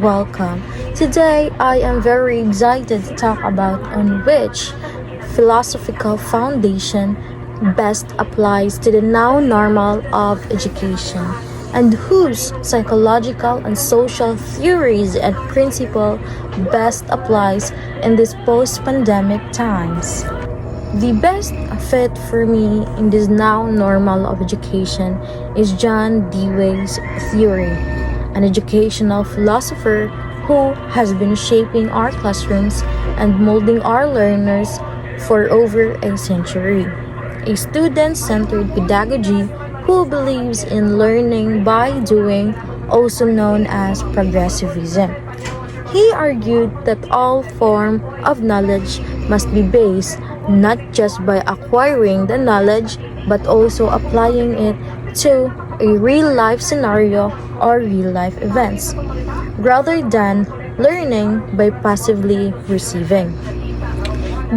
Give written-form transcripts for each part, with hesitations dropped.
welcome. Today I am very excited to talk about on which philosophical foundation best applies to the now normal of education and whose psychological and social theories and principle best applies in these post-pandemic times. The best fit for me in this now normal of education is John Dewey's theory, an educational philosopher who has been shaping our classrooms and molding our learners for over a century. A student-centered pedagogy who believes in learning by doing, also known as progressivism. He argued that all form of knowledge must be based not just by acquiring the knowledge but also applying it to a real life scenario or real life events rather than learning by passively receiving.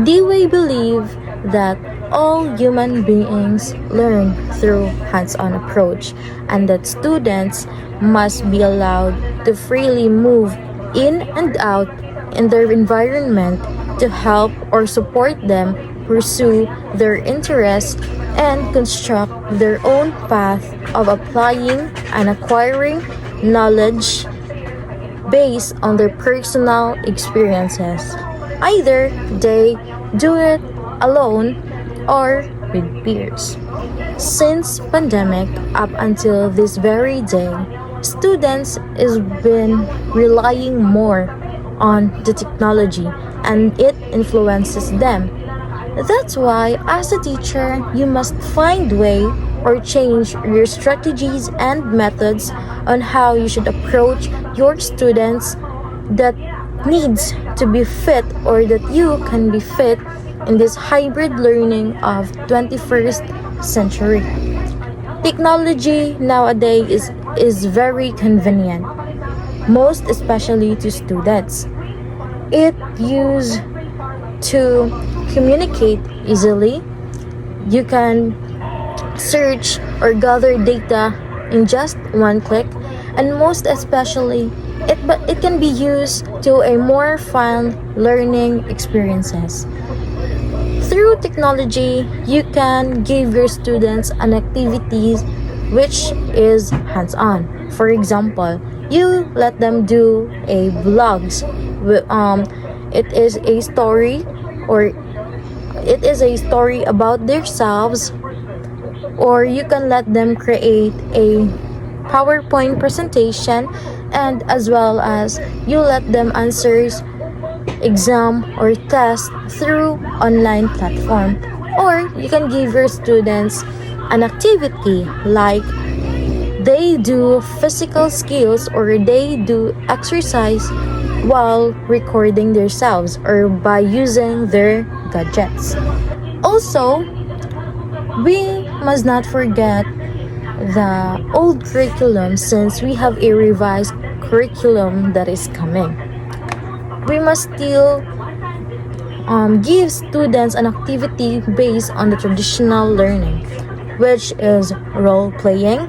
Dewey believed that all human beings learn through hands-on approach and that students must be allowed to freely move in and out in their environment to help or support them pursue their interests and construct their own path of applying and acquiring knowledge based on their personal experiences. Either they do it alone or with peers. Since pandemic up until this very day, students has been relying more on the technology and it influences them. That's why as a teacher, you must find way or change your strategies and methods on how you should approach your students that needs to be fit or that you can be fit in this hybrid learning of 21st century. Technology nowadays is very convenient, most especially to students. It used to communicate easily. You can search or gather data in just one click, and most especially it can be used to a more fun learning experiences. Through technology, you can give your students an activities which is hands-on. For example, you let them do a vlogs. It is a story or it is a story about themselves, or you can let them create a PowerPoint presentation, and as well as you let them answer exam or test through online platform. Or you can give your students an activity like they do physical skills or they do exercise while recording themselves or by using their gadgets. Also, we must not forget the old curriculum since we have a revised curriculum that is coming. We must still give students an activity based on the traditional learning, which is role playing,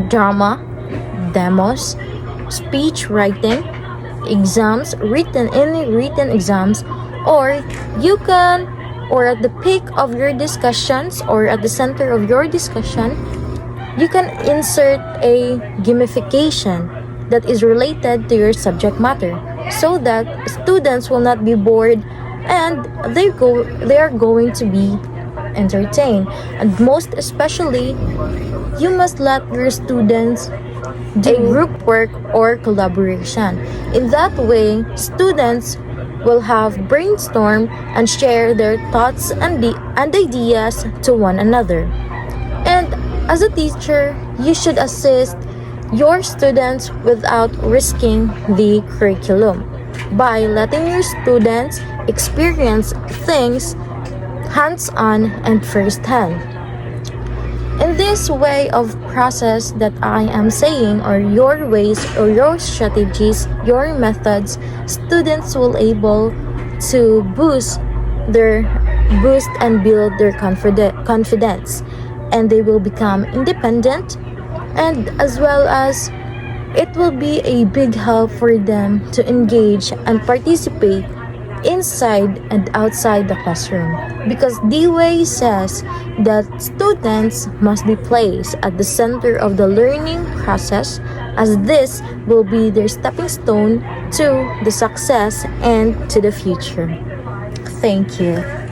drama, demos, speech writing, exams, written exams, or you can, or at the peak of your discussions or at the center of your discussion, you can insert a gamification that is related to your subject matter so that students will not be bored and they are going to be entertained. And most especially, you must let your students do a group work or collaboration. In that way, students will have brainstorm and share their thoughts and ideas to one another. And as a teacher, you should assist your students without risking the curriculum by letting your students experience things hands-on and first-hand. In this way of process that I am saying, or your ways or your strategies, your methods, students will able to boost and build their confidence, and they will become independent, and as well as It will be a big help for them to engage and participate inside and outside the classroom because Dewey says that students must be placed at the center of the learning process as this will be their stepping stone to the success and to the future. Thank you.